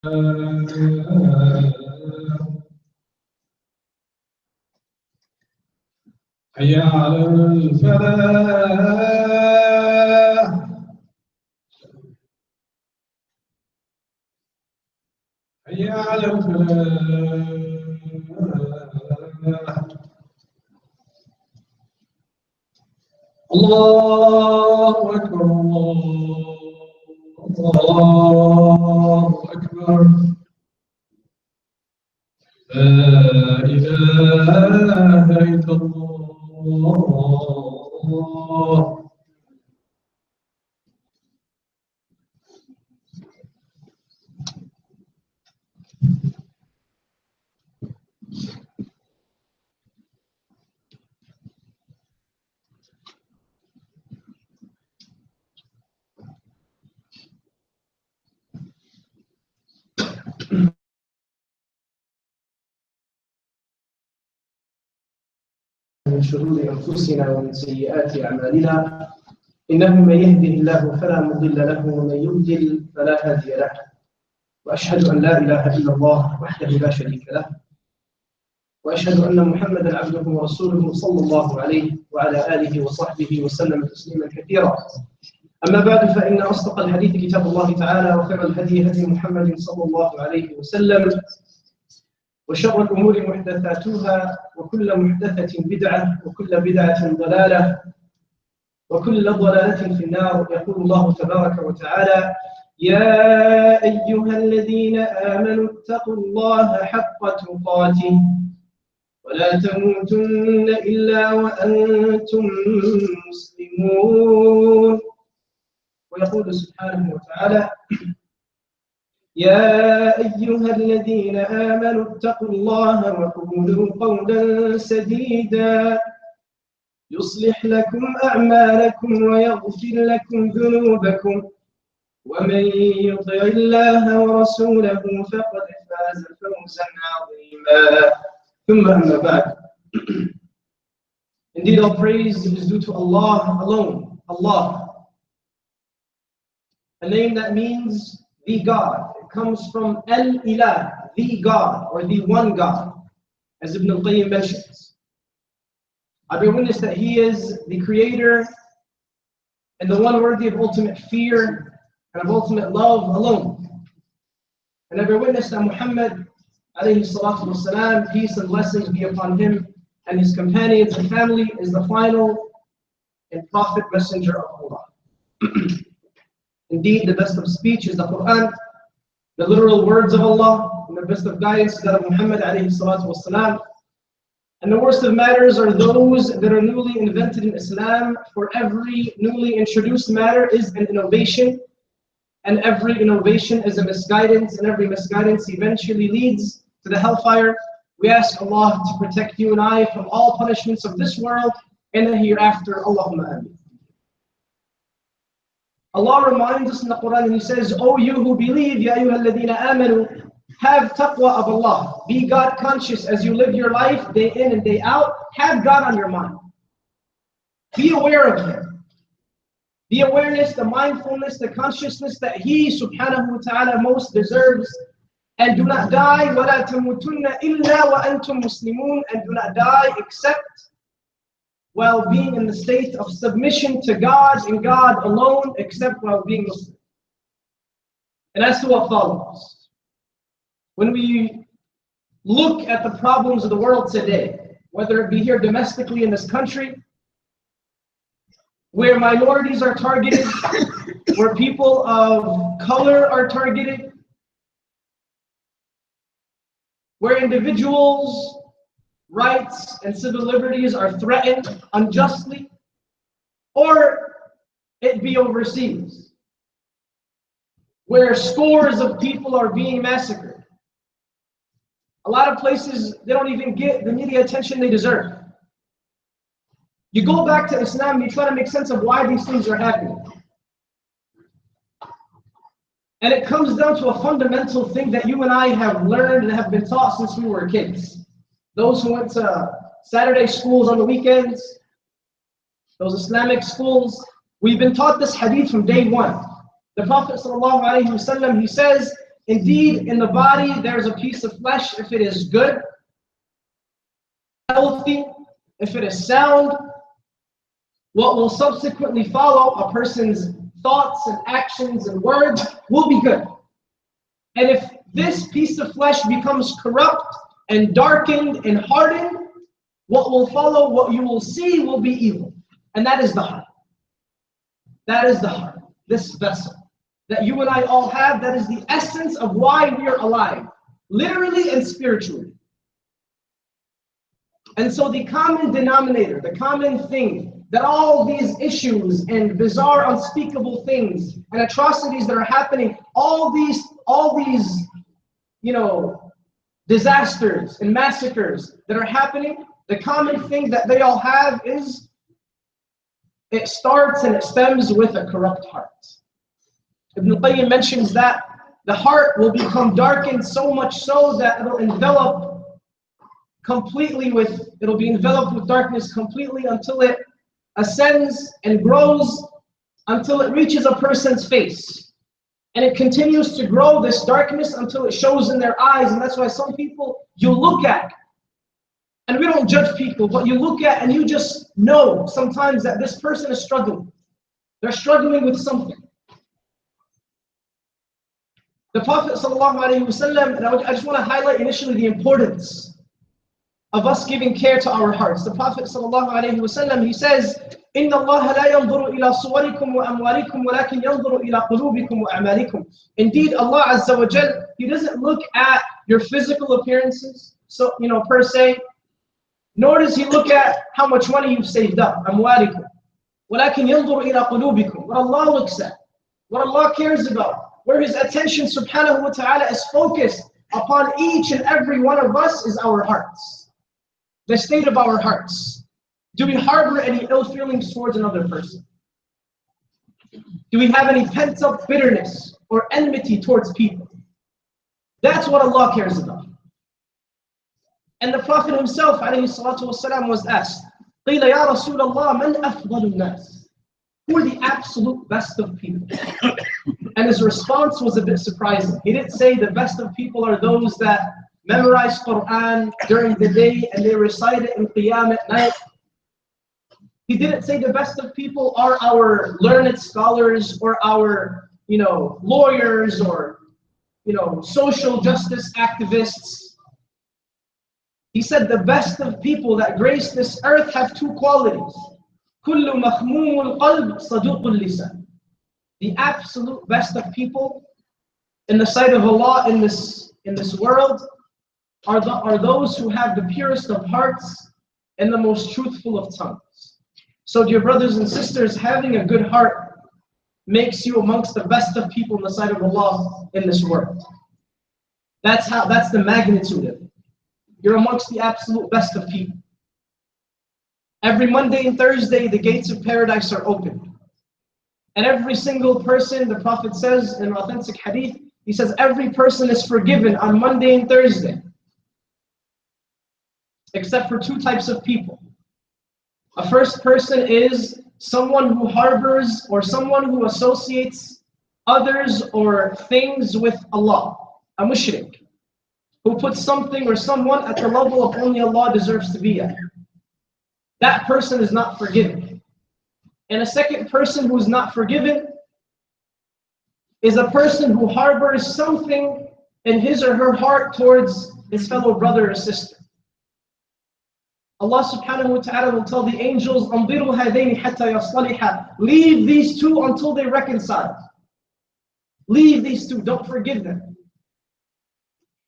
حي على الفلاح حي على الفلاح الله أكبر الله أكبر لا إله إلا الله من شرور أنفسنا ومن سيئات أعمالنا إنه من يهده الله فلا مضل له ومن يضلل فلا هادي له وأشهد أن لا إله إلا الله وحده لا شريك له وأشهد أن محمدا عبده ورسوله صلى الله عليه وعلى آله وصحبه وسلم تسليما كثيرا. أما بعد فإن أصدق الحديث كتاب الله تعالى وخير الهدي هدي محمد صلى الله عليه وسلم وشر الأمور محدثاتها وكل محدثة بدعة وكل بدعة ضلالة وكل ضلالة في النار. يقول الله تبارك وتعالى: يا أيها الذين آمنوا اتقوا الله حق تقاته ولا تموتن إلا وأنتم مسلمون. ويقول سبحانه وتعالى: يا أيها الذين آمنوا اتقوا الله وقولوا قولا سديدا يصلح لكم أعمالكم ويغفر لكم ذنوبكم ومن يطع الله ورسوله فقد فاز فوزا عظيما. ثم أما بعد. Indeed, all praise is due to Allah alone. Allah, a name that means the God. It comes from Al-Ilah, the God, or the one God, as Ibn al-Qayyim mentions. I bear witness that He is the Creator and the one worthy of ultimate fear and of ultimate love alone. And I bear witness that Muhammad, alayhi salatu wasalam, peace and blessings be upon him and his companions and family, is the final and prophet messenger of Allah. Indeed, the best of speech is the Quran, the literal words of Allah, and the best of guidance is that of Muhammad alayhi salatu wasalam. And the worst of matters are those that are newly invented in Islam, for every newly introduced matter is an innovation, and every innovation is a misguidance, and every misguidance eventually leads to the hellfire. We ask Allah to protect you and I from all punishments of this world and the hereafter. Allahumma ameen. Allah reminds us in the Quran and He says, O you who believe, Ya ayyuha alladhina amanu, have taqwa of Allah. Be God conscious as you live your life day in and day out. Have God on your mind. Be aware of Him. The awareness, the mindfulness, the consciousness that He subhanahu wa ta'ala most deserves. And do not die, وَلَا تَمُوتُنَّ إِلَّا وَأَنْتُمْ مُسْلِمُونَ, and do not die except while being in the state of submission to God and God alone, except while being Muslim. And as to what follows, when we look at the problems of the world today, whether it be here domestically in this country, where minorities are targeted, where people of color are targeted, where individuals' rights and civil liberties are threatened unjustly, or it be overseas, where scores of people are being massacred. A lot of places, they don't even get the media attention they deserve. You go back to Islam, you try to make sense of why these things are happening. And it comes down to a fundamental thing that you and I have learned and have been taught since we were kids. Those who went to Saturday schools on the weekends, those Islamic schools, we've been taught this hadith from day one. The Prophet ﷺ, he says, Indeed, in the body, there's a piece of flesh. If it is good, healthy, if it is sound, what will subsequently follow, a person's thoughts and actions and words, will be good. And if this piece of flesh becomes corrupt and darkened and hardened, what will follow, what you will see, will be evil. And that is the heart. That is the heart, this vessel that you and I all have. That is the essence of why we are alive, literally and spiritually. And so the common denominator, the common thing that all these issues and bizarre, unspeakable things and atrocities that are happening, all these, disasters and massacres that are happening, the common thing that they all have is it starts and it stems with a corrupt heart. Ibn al-Qayyim mentions that the heart will become darkened so much so that it'll be enveloped with darkness completely until it ascends and grows until it reaches a person's face. And it continues to grow, this darkness, until it shows in their eyes. And that's why some people you look at, and we don't judge people, but you look at and you just know sometimes that this person is struggling. They're struggling with something. The Prophet ﷺ, and I just want to highlight initially the importance of us giving care to our hearts. The Prophet ﷺ, he says, إِنَّ اللَّهَ لَا يَنْظُرُ إِلَى صُوَرِكُمْ وَأَمْوَالِكُمْ وَلَكِنْ يَنْظُرُ إِلَى قُلُوبِكُمْ وَأَعْمَالِكُمْ. Indeed, Allah Azza wa Jal, He doesn't look at your physical appearances, so per se, nor does He look at how much money you've saved up, أَمْوَالِكُمْ. وَلَكِنْ يَنْظُرُ إِلَى قُلُوبِكُم. What Allah looks at, what Allah cares about, where His attention subhanahu wa ta'ala is focused upon each and every one of us is our hearts. The state of our hearts. Do we harbor any ill feelings towards another person? Do we have any pent-up bitterness or enmity towards people? That's what Allah cares about. And the Prophet himself, alayhi salatu wasalam, was asked, قِيلَ يَا رَسُولَ اللَّهِ مَنْ أَفْضَلُ النَّاسِ? Who are the absolute best of people? And his response was a bit surprising. He didn't say the best of people are those that memorize Quran during the day and they recite it in Qiyam at night. He didn't say the best of people are our learned scholars or our, lawyers or, social justice activists. He said the best of people that grace this earth have two qualities. كُلُّ مَخْمُومُ الْقَلْبِ صَدُوقُ اللِّسَانِ. The absolute best of people in the sight of Allah in this world are those who have the purest of hearts and the most truthful of tongues. So dear brothers and sisters, having a good heart makes you amongst the best of people in the sight of Allah in this world. That's the magnitude of it. You're amongst the absolute best of people. Every Monday and Thursday, the gates of paradise are open. And every single person, the Prophet says in an authentic hadith, he says every person is forgiven on Monday and Thursday. Except for two types of people. A first person is someone who harbors or someone who associates others or things with Allah, a mushrik, who puts something or someone at the level of only Allah deserves to be at. That person is not forgiven. And a second person who is not forgiven is a person who harbors something in his or her heart towards his fellow brother or sister. Allah subhanahu wa ta'ala will tell the angels, أَنْظِرُوا هَذَيْنِ حَتَّى يَصْطَلِحَا. Leave these two until they reconcile. Leave these two, don't forgive them.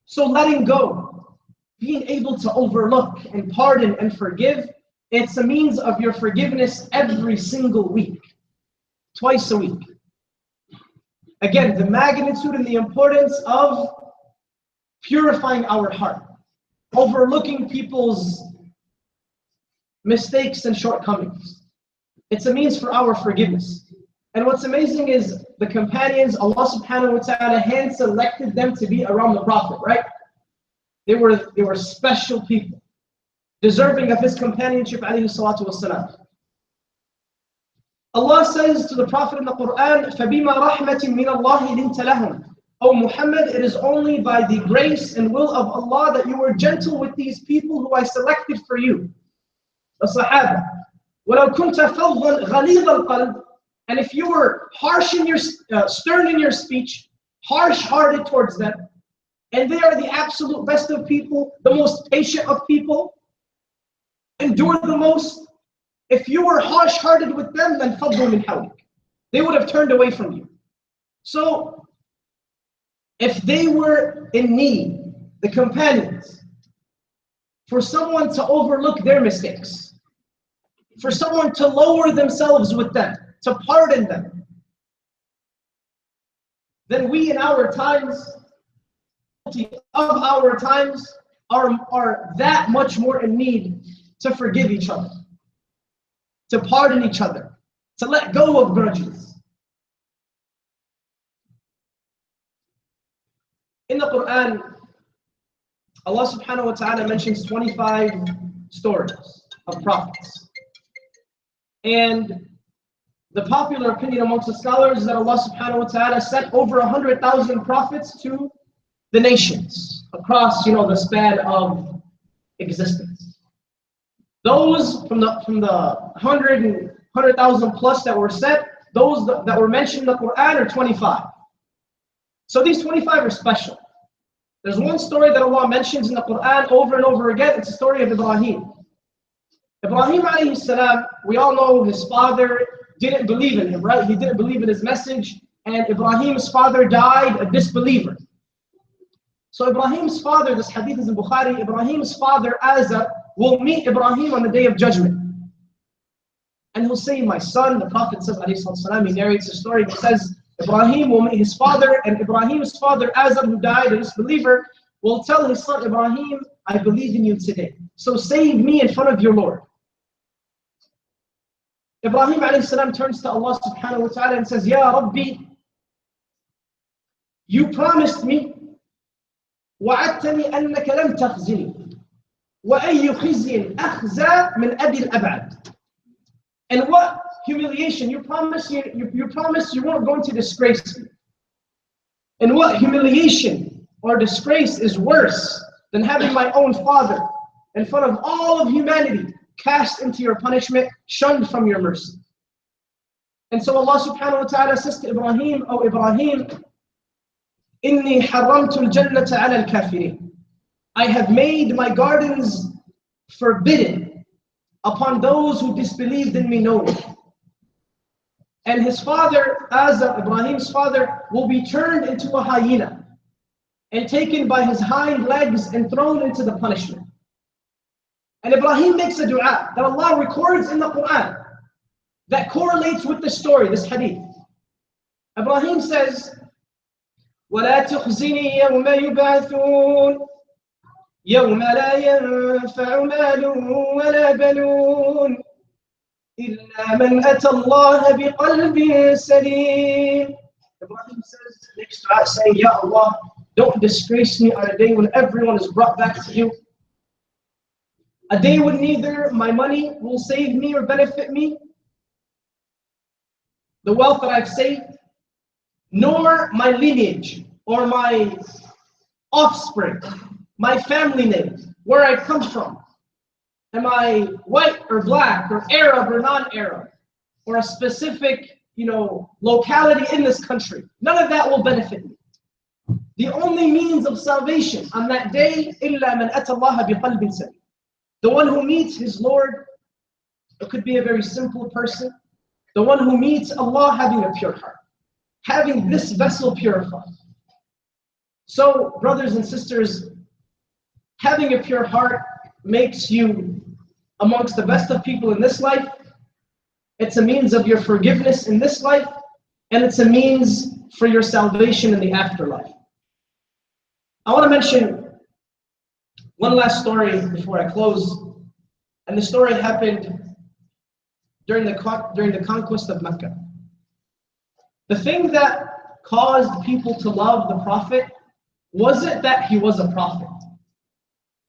So letting go, being able to overlook and pardon and forgive, it's a means of your forgiveness every single week, twice a week. Again, the magnitude and the importance of purifying our heart, overlooking people's mistakes and shortcomings. It's a means for our forgiveness. And what's amazing is the companions, Allah subhanahu wa ta'ala hand selected them to be around the Prophet, right? They were special people, deserving of his companionship, alayhi salatu wasalam. Allah says to the Prophet in the Quran, فَبِمَا رَحْمَةٍ مِّنَ اللَّهِ لِنْتَ لَهُمْ. O Muhammad, it is only by the grace and will of Allah that you were gentle with these people who I selected for you, the Sahaba. وَلَوْ كُنْتَ فَظًّا غَلِيظَ الْقَلْبِ, and if you were harsh in your, stern in your speech, harsh-hearted towards them, and they are the absolute best of people, the most patient of people, endure the most, if you were harsh-hearted with them, then فَضُّوا مِنْ حَوْلِكَ, they would have turned away from you. So, if they were in need, the companions, for someone to overlook their mistakes, for someone to lower themselves with them, to pardon them, then we in our times, are that much more in need to forgive each other, to pardon each other, to let go of grudges. In the Quran, Allah subhanahu wa ta'ala mentions 25 stories of prophets. And the popular opinion amongst the scholars is that Allah subhanahu wa ta'ala sent over 100,000 prophets to the nations across, the span of existence. Those from the 100,000 plus that were sent, those that were mentioned in the Quran are 25. So these 25 are special. There's one story that Allah mentions in the Quran over and over again. It's the story of Ibrahim. Ibrahim alayhi salam, we all know his father didn't believe in him, right? He didn't believe in his message, and Ibrahim's father died a disbeliever. So Ibrahim's father, this hadith is in Bukhari, Ibrahim's father Azar will meet Ibrahim on the Day of Judgment. And he'll say, my son, the Prophet says, alayhi salam, he narrates a story that says, Ibrahim will meet his father, and Ibrahim's father Azar, who died a disbeliever, will tell his son Ibrahim, I believe in you today, so save me in front of your Lord. Ibrahim alayhi salam turns to Allah subhanahu wa ta'ala and says, Ya Rabbi, you promised me, وعدتني أنك لم تخزني وأي خزي أخزى من أبي الأبعد. And what humiliation, you promised you weren't going to disgrace me. And what humiliation or disgrace is worse than having my own father in front of all of humanity cast into your punishment, shunned from your mercy. And so Allah subhanahu wa ta'ala says to Ibrahim, O Ibrahim, إِنِّي حَرَّمْتُ الْجَنَّةَ عَلَى الْكَافِرِينَ, I have made my gardens forbidden upon those who disbelieved in me knowingly. And his father, Azar, Ibrahim's father, will be turned into a hyena and taken by his hind legs and thrown into the punishment. And Ibrahim makes a dua that Allah records in the Quran that correlates with the story, this hadith. Ibrahim says, وَلَا تُخْزِنِي يَوْمَ يُبْعَثُونَ يَوْمَ لَا يَنْفَعُ مَالٌ وَلَا بَنُونَ إِلَّا مَنْ أَتَى اللَّهَ بِقَلْبٍ سَلِيمٍ. Ibrahim says, next dua saying, Ya Allah, don't disgrace me on a day when everyone is brought back to you. A day when neither my money will save me or benefit me, the wealth that I've saved, nor my lineage or my offspring, my family name, where I come from. Am I white or black or Arab or non-Arab or a specific, locality in this country? None of that will benefit me. The only means of salvation on that day, إِلَّا مَنْ أَتَى اللَّهَ بِقَلْبٍ سَلِيمٍ. The one who meets his Lord, it could be a very simple person. The one who meets Allah having a pure heart, having this vessel purified. So, brothers and sisters, having a pure heart makes you amongst the best of people in this life. It's a means of your forgiveness in this life, and it's a means for your salvation in the afterlife. I want to mention one last story before I close, and the story happened during the conquest of Mecca. The thing that caused people to love the Prophet wasn't that he was a prophet.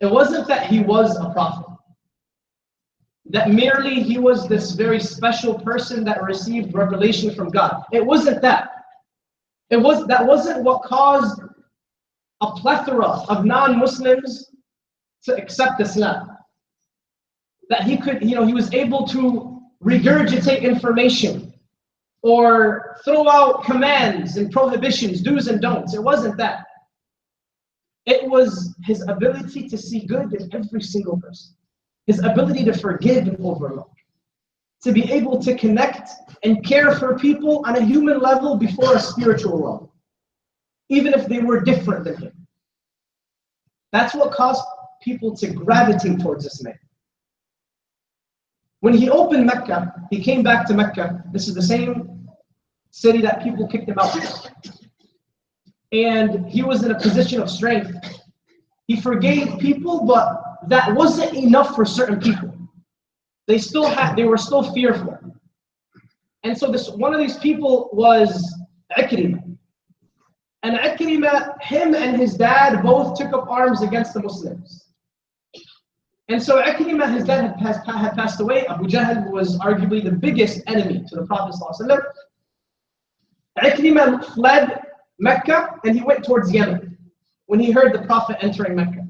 It wasn't that he was a prophet. That merely he was this very special person that received revelation from God. It wasn't that. That wasn't what caused a plethora of non-Muslims to accept Islam. That he was able to regurgitate information or throw out commands and prohibitions, do's and don'ts. It wasn't that. It was his ability to see good in every single person. His ability to forgive and overlook. To be able to connect and care for people on a human level before a spiritual level. Even if they were different than him. That's what caused people to gravitate towards this man. When he opened Mecca, he came back to Mecca. This is the same city that people kicked him out of. And he was in a position of strength. He forgave people, but that wasn't enough for certain people. They were still fearful. And so one of these people was Ikrimah. And Ikrimah, him and his dad both took up arms against the Muslims. And so Ikrimah, his dad had passed away. Abu Jahl was arguably the biggest enemy to the Prophet ﷺ. Ikrimah fled Mecca and he went towards Yemen when he heard the Prophet entering Mecca.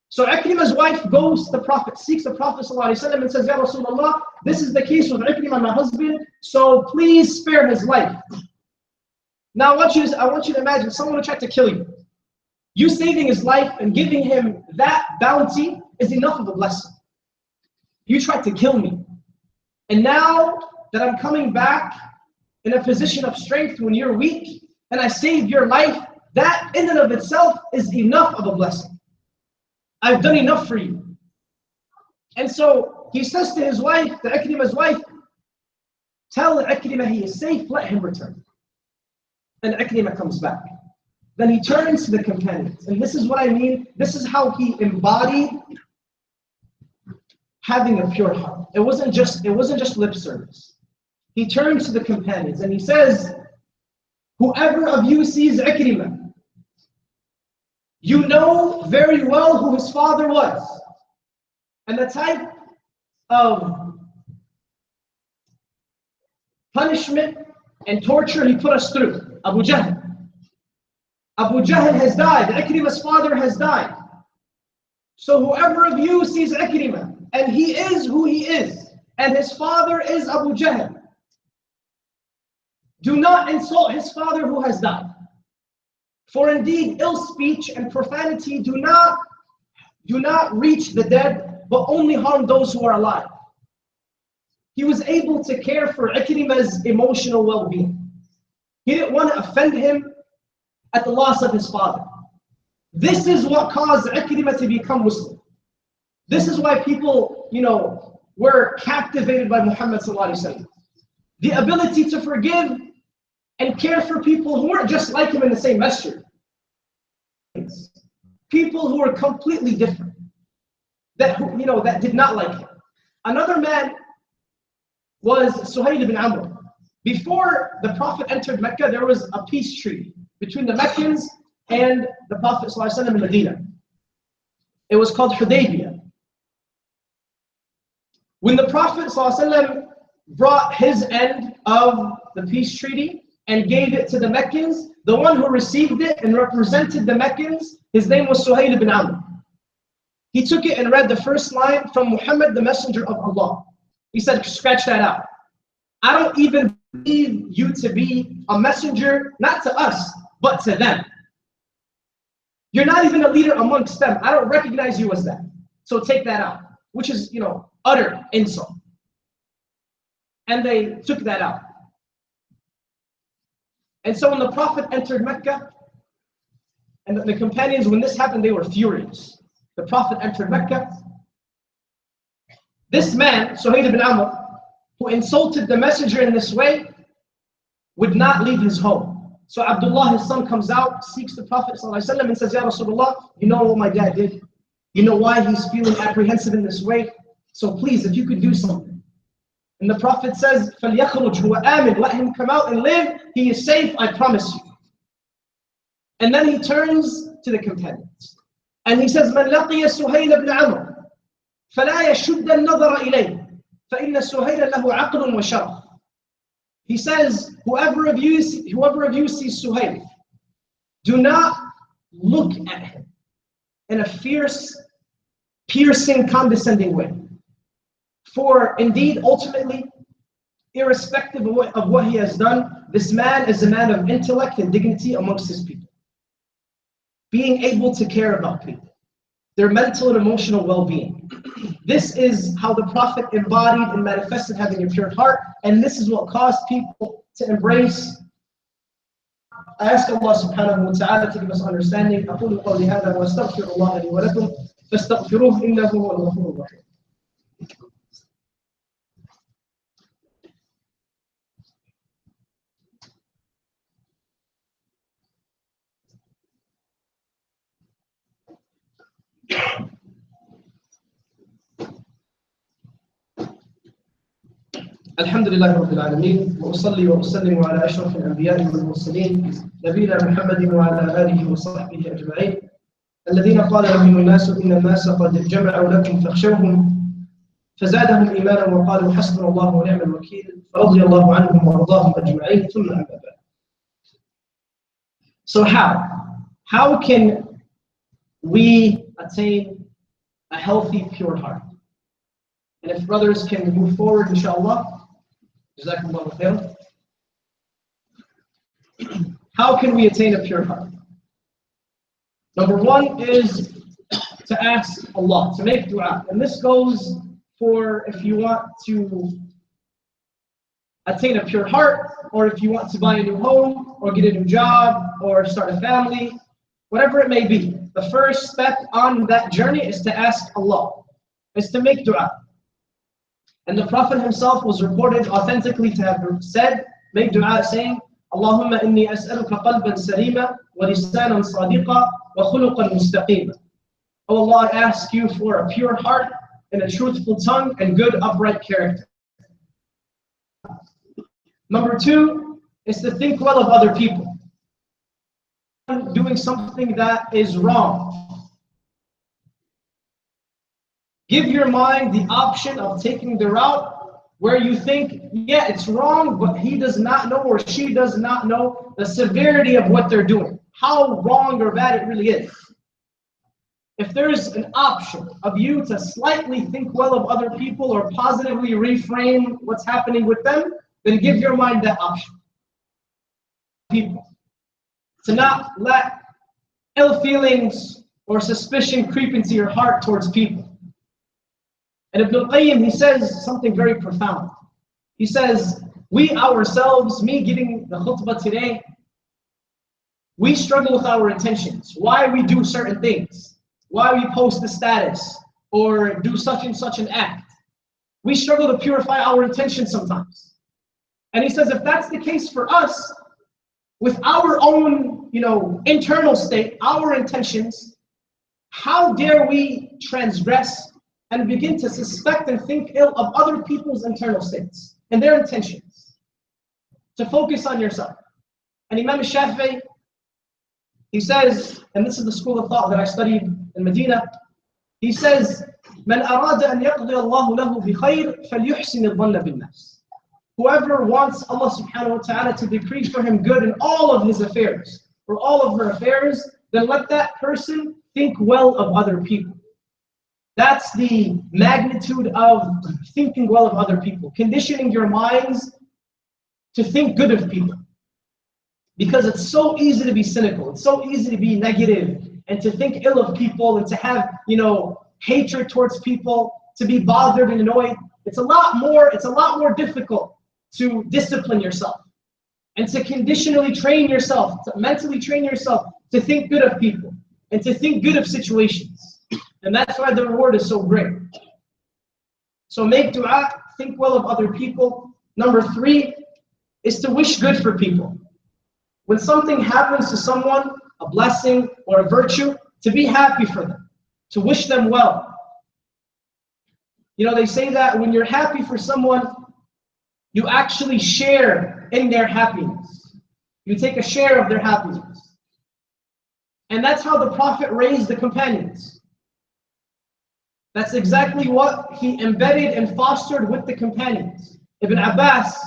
So Ikrimah's wife goes to the Prophet, seeks the Prophet ﷺ and says, Ya Rasulullah, this is the case with Ikrimah, my husband, so please spare his life. Now I want you to imagine someone who tried to kill you. You saving his life and giving him that bounty is enough of a blessing. You tried to kill me. And now that I'm coming back in a position of strength when you're weak, and I saved your life, that in and of itself is enough of a blessing. I've done enough for you. And so he says to his wife, to Ikrimah's wife, tell Ikrimah he is safe, let him return. And Ikrimah comes back. Then he turns to the companions. And this is what I mean. This is how he embodied having a pure heart. It wasn't just lip service. He turns to the companions and he says, whoever of you sees Ikrimah, you know very well who his father was and the type of punishment and torture he put us through. Abu Jahl. Abu Jahl has died. Ikrimah's father has died. So whoever of you sees Ikrimah, and he is who he is, and his father is Abu Jahl, do not insult his father who has died. For indeed, ill speech and profanity do not reach the dead, but only harm those who are alive. He was able to care for Ikrimah's emotional well-being. He didn't want to offend him at the loss of his father. This is what caused Ikrimah to become Muslim. This is why people, were captivated by Muhammad sallallahu alaihi wasallam. The ability to forgive and care for people who weren't just like him in the same masjid. People who were completely different, that did not like him. Another man was Suhail ibn Amr. Before the Prophet entered Mecca, there was a peace treaty between the Meccans and the Prophet ﷺ in Medina. It was called Hudaybiyah. When the Prophet ﷺ brought his end of the peace treaty and gave it to the Meccans, the one who received it and represented the Meccans, his name was Suhail ibn Amr. He took it and read the first line from Muhammad, the messenger of Allah. He said, scratch that out. I don't even believe you to be a messenger, not to us, but to them. You're not even a leader amongst them. I don't recognize you as that. So take that out, which is, utter insult. And they took that out. And so when the Prophet entered Mecca, and the companions, when this happened, they were furious. The Prophet entered Mecca. This man, Suhail ibn Amr, who insulted the messenger in this way, would not leave his home. So Abdullah, his son, comes out, seeks the Prophet ﷺ and says, Ya Rasulullah, you know what my dad did? You know why he's feeling apprehensive in this way? So please, if you could do something. And the Prophet says, فَلْيَخْرُجْ هُوَ آمِنْ. Let him come out and live. He is safe, I promise you. And then he turns to the companions. And he says, مَنْ لَقِيَ سُهَيْلَ بْنَ عَمْرٍ فَلَا يَشُدَّ النَّظَرَ إِلَيْهِ فَإِنَّ سُهَيْلَ لَهُ عَقْلٌ وَشَرَفٌ. He says, whoever of you sees Suhaib, do not look at him in a fierce, piercing, condescending way. For indeed, ultimately, irrespective of what he has done, this man is a man of intellect and dignity amongst his people. Being able to care about people, their mental and emotional well-being. This is how the Prophet embodied and manifested having a pure heart, and this is what caused people to embrace. I ask Allah subhanahu wa ta'ala to give us understanding. أقول قولي هذا وأستغفر الله لي ولكم فاستغفروه إنه هو الغفور الرحيم. الحمد لله رب العالمين وأصلي وأسلم على أشرف الأنبياء والمرسلين نبينا محمد وعلى آله وصحبه أجمعين الذين قال لهم الناس إن الناس قد جمعوا لكم فاخشوهم فزادهم إيمانا وقالوا حسبنا الله ونعم الوكيل رضي الله عنهم وأرضاهم أجمعين ثم أما بعد. So how can we attain a healthy, pure heart? And if brothers can move forward, inshallah. Jazakumullahu khairan. How can we attain a pure heart? Number one is to ask Allah, to make dua. And this goes for if you want to attain a pure heart, or if you want to buy a new home, or get a new job, or start a family, whatever it may be. The first step on that journey is to ask Allah, is to make dua. And the Prophet himself was reported authentically to have said, make dua saying, Allahumma inni as'aluka qalban salima wa lisanan sadiqa wa khuluqan mustaqima. Oh Allah, I ask you for a pure heart and a truthful tongue and good upright character. Number two is to think well of other people. Doing something that is wrong. Give your mind the option of taking the route where you think, yeah, it's wrong, but he does not know or she does not know the severity of what they're doing, how wrong or bad it really is. If there's an option of you to slightly think well of other people or positively reframe what's happening with them, then give your mind that option. People. To not let ill feelings or suspicion creep into your heart towards people. And Ibn al-Qayyim, he says something very profound. He says, we ourselves, me giving the khutbah today, we struggle with our intentions. Why we do certain things. Why we post a status or do such and such an act. We struggle to purify our intentions sometimes. And he says, if that's the case for us, with our own, internal state, our intentions, how dare we transgress and begin to suspect and think ill of other people's internal states and their intentions? To focus on yourself. And Imam Shafi'i, he says, and this is the school of thought that I studied in Medina, he says, "Man arada an yaqdi Allahu lahu bi khair falyuhsin adh-dhanna bin-nas." Whoever wants Allah subhanahu wa ta'ala to decree for him good in all of his affairs, or all of her affairs, then let that person think well of other people. That's the magnitude of thinking well of other people, conditioning your minds to think good of people. Because it's so easy to be cynical, it's so easy to be negative, and to think ill of people, and to have, hatred towards people, to be bothered and annoyed. It's a lot more difficult to discipline yourself, and to conditionally train yourself, to mentally train yourself to think good of people, and to think good of situations. And that's why the reward is so great. So make dua, think well of other people. Number three is to wish good for people. When something happens to someone, a blessing or a virtue, to be happy for them, to wish them well. They say that when you're happy for someone, you actually share in their happiness. You take a share of their happiness. And that's how the Prophet raised the companions. That's exactly what he embedded and fostered with the companions. Ibn Abbas,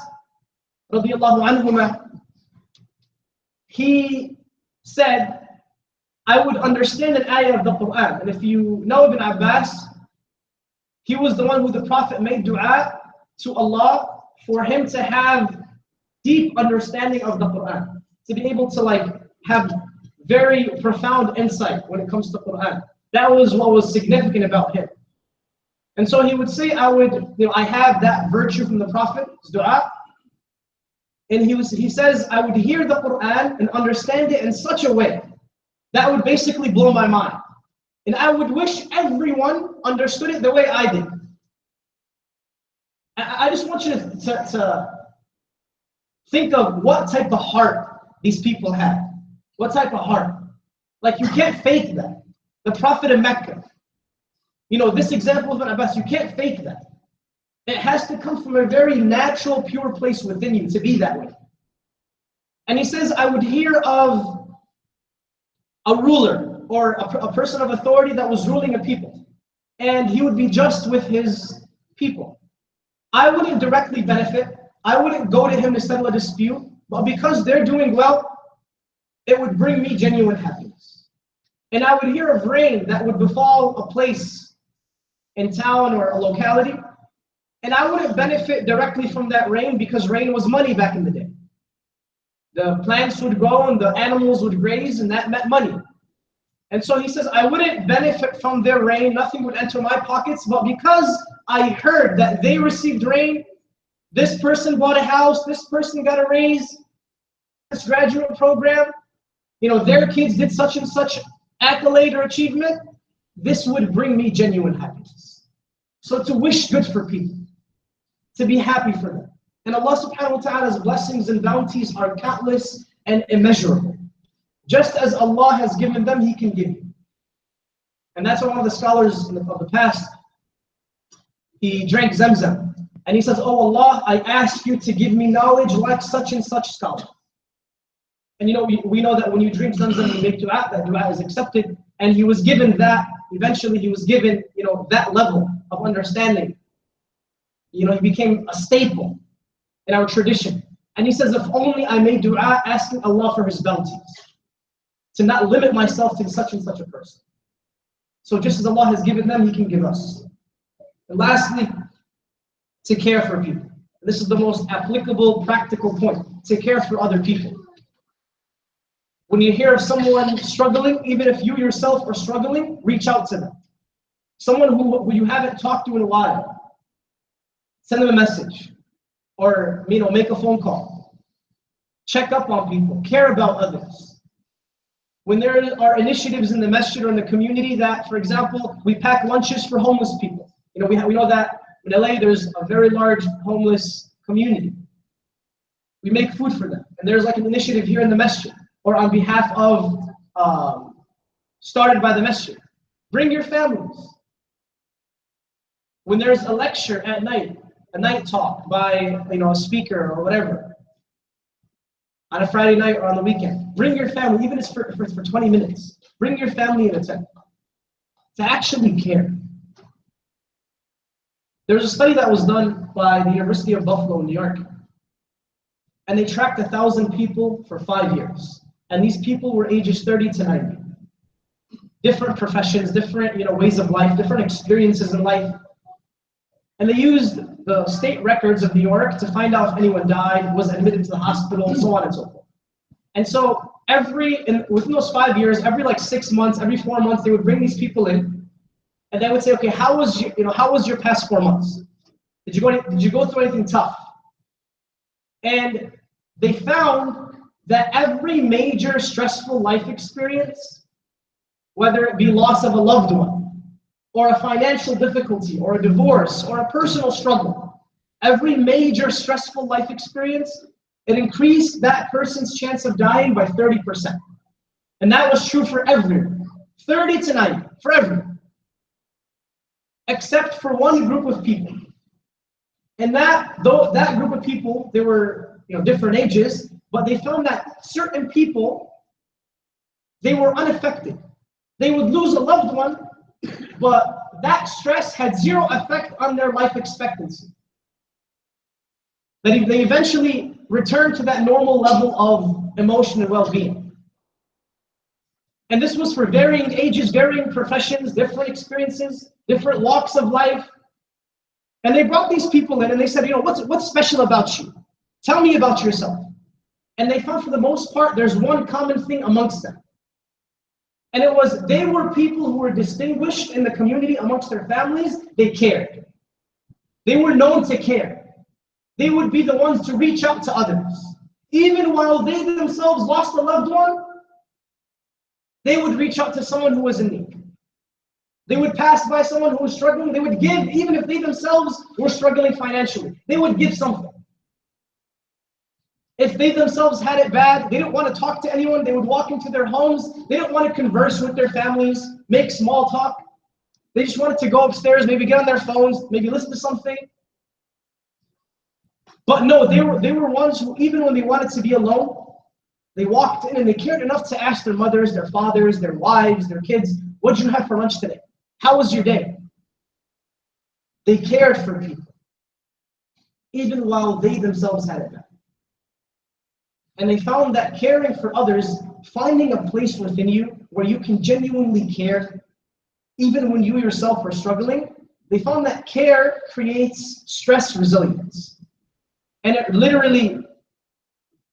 radiallahu anhuma, he said, I would understand an ayah of the Quran. And if you know Ibn Abbas, he was the one who the Prophet made dua to Allah for him to have deep understanding of the Quran, to be able to have very profound insight when it comes to Quran. That was what was significant about him. And so he would say, I have that virtue from the Prophet's dua. And he says, I would hear the Quran and understand it in such a way that would basically blow my mind. And I would wish everyone understood it the way I did. I just want you to think of what type of heart these people had. What type of heart? Like, you can't fake that. The Prophet of Mecca. This example of Ibn Abbas, you can't fake that. It has to come from a very natural, pure place within you to be that way. And he says, I would hear of a ruler or a person of authority that was ruling a people, and he would be just with his people. I wouldn't directly benefit. I wouldn't go to him to settle a dispute, but because they're doing well, it would bring me genuine happiness. And I would hear of rain that would befall a place in town or a locality, and I wouldn't benefit directly from that rain because rain was money back in the day. The plants would grow and the animals would graze, and that meant money. And so he says, I wouldn't benefit from their rain, nothing would enter my pockets, but because I heard that they received rain, this person bought a house, this person got a raise, this graduate program, their kids did such and such accolade or achievement, this would bring me genuine happiness. So to wish good for people, to be happy for them. And Allah subhanahu wa ta'ala's blessings and bounties are countless and immeasurable. Just as Allah has given them, He can give you. And that's why one of the scholars of the past, he drank Zamzam. And he says, oh Allah, I ask you to give me knowledge like such and such scholar. And we know that when you drink Zamzam, you make dua, that dua is accepted. And he was given that, eventually he was given, that level of understanding. He became a staple in our tradition. And he says, if only I made dua asking Allah for His bounties, to not limit myself to such and such a person. So just as Allah has given them, He can give us. And lastly, to care for people. This is the most applicable, practical point. To care for other people. When you hear of someone struggling, even if you yourself are struggling, reach out to them. Someone who you haven't talked to in a while, send them a message, or make a phone call. Check up on people, care about others. When there are initiatives in the masjid or in the community that, for example, we pack lunches for homeless people. We know that in LA there's a very large homeless community. We make food for them, and there's an initiative here in the masjid, or on behalf of, started by the masjid. Bring your families. When there's a lecture at night, a night talk by a speaker or whatever, on a Friday night or on the weekend, bring your family, even if it's for 20 minutes. Bring your family and attend. To actually care. There was a study that was done by the University of Buffalo in New York, and they tracked 1,000 people for 5 years. And these people were ages 30 to 90. Different professions, different ways of life, different experiences in life. And they used the state records of New York to find out if anyone died, was admitted to the hospital, and so on and so forth. And so within those 5 years, every 6 months, every 4 months, they would bring these people in, and they would say, okay, how was your past 4 months? Did you go through anything tough? And they found that every major stressful life experience, whether it be loss of a loved one, or a financial difficulty, or a divorce, or a personal struggle, every major stressful life experience, it increased that person's chance of dying by 30%. And that was true for everyone, 30 to 90, for everyone, except for one group of people. And that group of people, they were different ages, but they found that certain people, they were unaffected. They would lose a loved one, but that stress had zero effect on their life expectancy. They eventually return to that normal level of emotion and well-being. And this was for varying ages, varying professions, different experiences, different walks of life. And they brought these people in and they said, what's special about you? Tell me about yourself. And they found for the most part, there's one common thing amongst them. And it was, they were people who were distinguished in the community amongst their families. They cared. They were known to care. They would be the ones to reach out to others. Even while they themselves lost a loved one, they would reach out to someone who was in need. They would pass by someone who was struggling. They would give, even if they themselves were struggling financially. They would give something. If they themselves had it bad, they didn't want to talk to anyone. They would walk into their homes. They didn't want to converse with their families, make small talk. They just wanted to go upstairs, maybe get on their phones, maybe listen to something. But no, they were ones who, even when they wanted to be alone, they walked in and they cared enough to ask their mothers, their fathers, their wives, their kids, what did you have for lunch today? How was your day? They cared for people, even while they themselves had it bad. And they found that caring for others, finding a place within you where you can genuinely care, even when you yourself are struggling, they found that care creates stress resilience. And it literally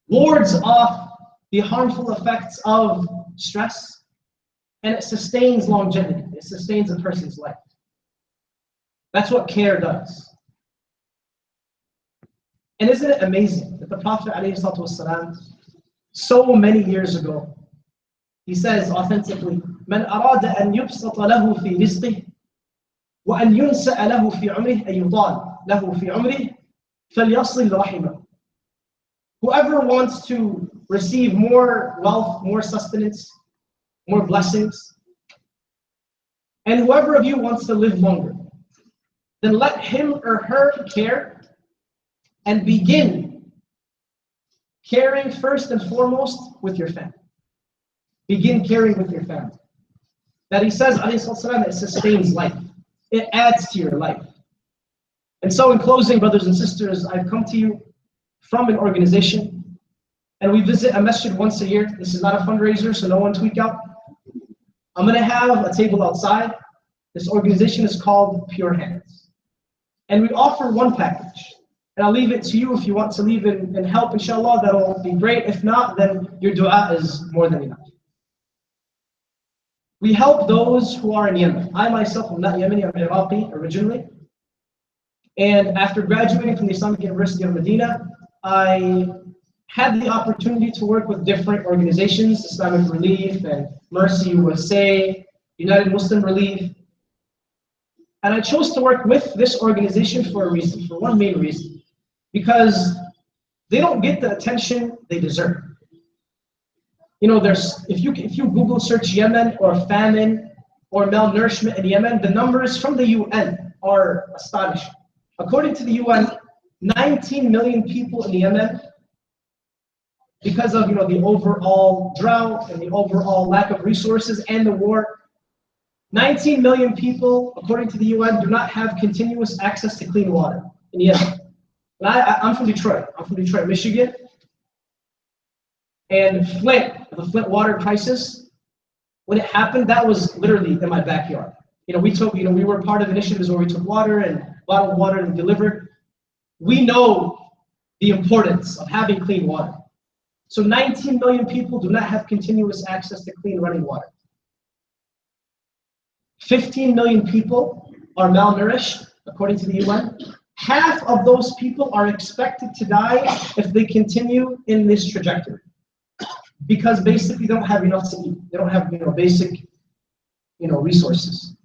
wards off the harmful effects of stress, and it sustains longevity. It sustains a person's life. That's what care does. And isn't it amazing that the Prophet ﷺ, so many years ago, he says authentically, "Man arada an yubsata lahu fi rizqih, wa an yunsa'a lahu fi umrih, ay yutal lahu fi umrih, falyasil rahimah." Whoever wants to receive more wealth, more sustenance, more blessings, and whoever of you wants to live longer, then let him or her care and begin caring first and foremost with your family. Begin caring with your family. That he says, alayhi it sustains life. It adds to your life. And so in closing, brothers and sisters, I've come to you from an organization, and we visit a masjid once a year. This is not a fundraiser, so no one tweak out. I'm going to have a table outside. This organization is called Pure Hands. And we offer one package. And I'll leave it to you if you want to leave and help, inshallah, that'll be great. If not, then your dua is more than enough. We help those who are in Yemen. I myself am not Yemeni, I'm Iraqi originally. And after graduating from the Islamic University of Medina, I had the opportunity to work with different organizations, Islamic Relief and Mercy USA, United Muslim Relief. And I chose to work with this organization for a reason, for one main reason. Because they don't get the attention they deserve. If you Google search Yemen or famine or malnourishment in Yemen, the numbers from the UN are astonishing. According to the UN, 19 million people in Yemen, because of the overall drought and the overall lack of resources and the war, 19 million people, according to the UN, do not have continuous access to clean water in Yemen. And I'm from Detroit. I'm from Detroit, Michigan. And the Flint water crisis, when it happened, that was literally in my backyard. We were part of initiatives where we took water and bottled water and delivered. We know the importance of having clean water. So 19 million people do not have continuous access to clean running water. 15 million people are malnourished, according to the UN. Half of those people are expected to die if they continue in this trajectory, because basically they don't have enough to eat. They don't have basic resources.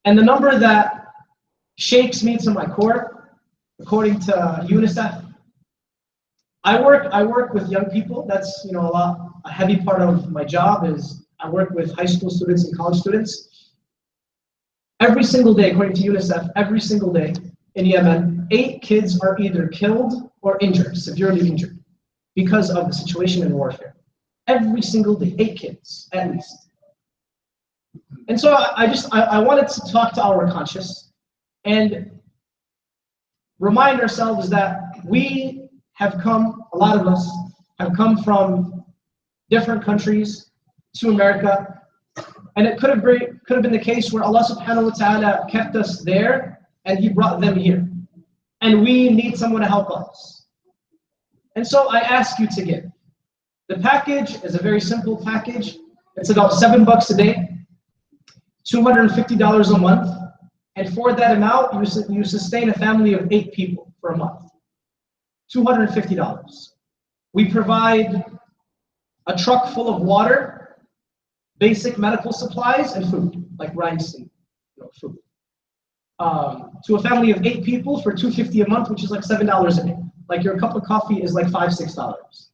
And the number that shakes me to my core, according to UNICEF, I work with young people. That's a heavy part of my job is I work with high school students and college students. Every single day, according to UNICEF, every single day in Yemen, 8 kids are either killed or injured, severely injured, because of the situation in warfare. Every single day, 8 kids, at least. And so I wanted to talk to our conscious and remind ourselves that we have come, a lot of us have come from different countries to America. And it could have been the case where Allah subhanahu wa ta'ala kept us there and He brought them here. And we need someone to help us. And so I ask you to give. The package is a very simple package. It's about $7 a day, $250 a month. And for that amount, you sustain a family of 8 people for a month. $250. We provide a truck full of water, basic medical supplies, and food, like rice and food. To a family of 8 people for $250 a month, which is like $7 a day. Like your cup of coffee is like $5, $6.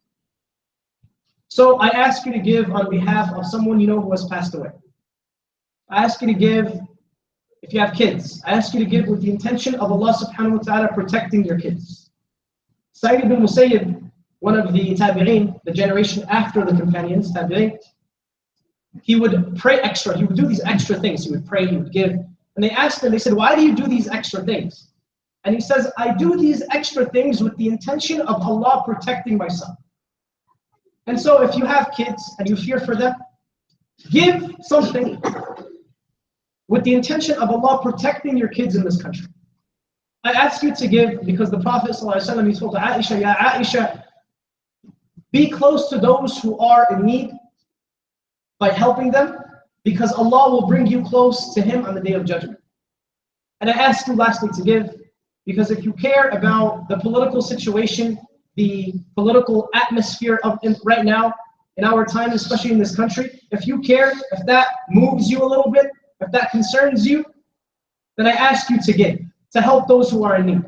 So I ask you to give on behalf of someone you know who has passed away. I ask you to give, if you have kids, I ask you to give with the intention of Allah subhanahu wa ta'ala protecting your kids. Sa'id ibn Musayyib, one of the tabi'een, the generation after the companions, tabi'een, he would pray extra. He would do these extra things. He would pray, he would give. And they asked him, they said, why do you do these extra things? And he says, I do these extra things with the intention of Allah protecting my son. And so if you have kids and you fear for them, give something with the intention of Allah protecting your kids in this country. I ask you to give because the Prophet ﷺ, he told Aisha, Ya Aisha, be close to those who are in need by helping them, because Allah will bring you close to Him on the Day of Judgment. And I ask you lastly to give, because if you care about the political situation, the political atmosphere of right now, in our time, especially in this country, if you care, if that moves you a little bit, if that concerns you, then I ask you to give, to help those who are in need.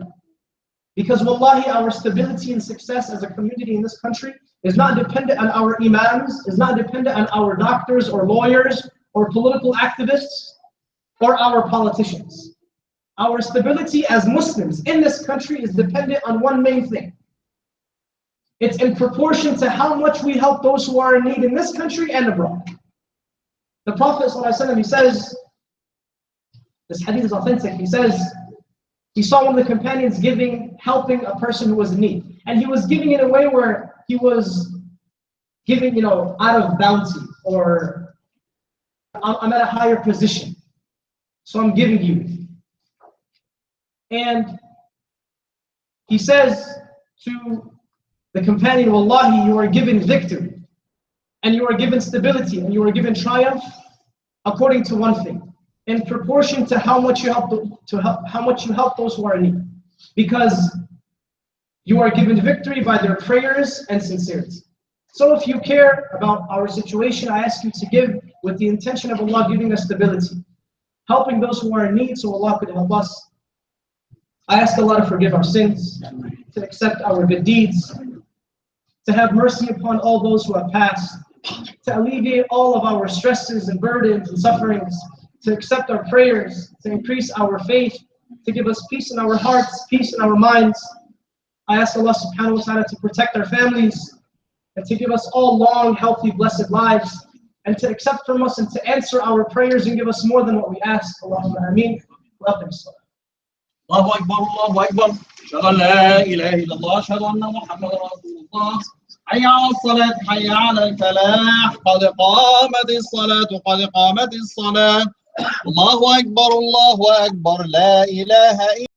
Because wallahi, our stability and success as a community in this country is not dependent on our imams, is not dependent on our doctors or lawyers or political activists or our politicians. Our stability as Muslims in this country is dependent on one main thing. It's in proportion to how much we help those who are in need in this country and abroad. The Prophet ﷺ, he says, this hadith is authentic, he says, he saw one of the companions helping a person who was in need. And he was giving in a way where he was giving, out of bounty, or I'm at a higher position, so I'm giving you. And he says to the companion, Wallahi, you are given victory, and you are given stability, and you are given triumph according to one thing, in proportion to how much you help those who are in need, because you are given victory by their prayers and sincerity. So if you care about our situation, I ask you to give with the intention of Allah giving us stability, helping those who are in need so Allah could help us. I ask Allah to forgive our sins, to accept our good deeds, to have mercy upon all those who have passed, to alleviate all of our stresses and burdens and sufferings, to accept our prayers, to increase our faith, to give us peace in our hearts, peace in our minds. I ask Allah subhanahu wa ta'ala to protect our families and to give us all long, healthy, blessed lives, and to accept from us and to answer our prayers and give us more than what we ask. Allahumma ameen. Welcome. الله أكبر الله أكبر أشهد أن لا إله إلا الله أشهد أن محمدا رسول الله حي على الصلاة حي على الفلاح قد قامت الصلاة قد قامت الصلاة الله أكبر لا إله إلا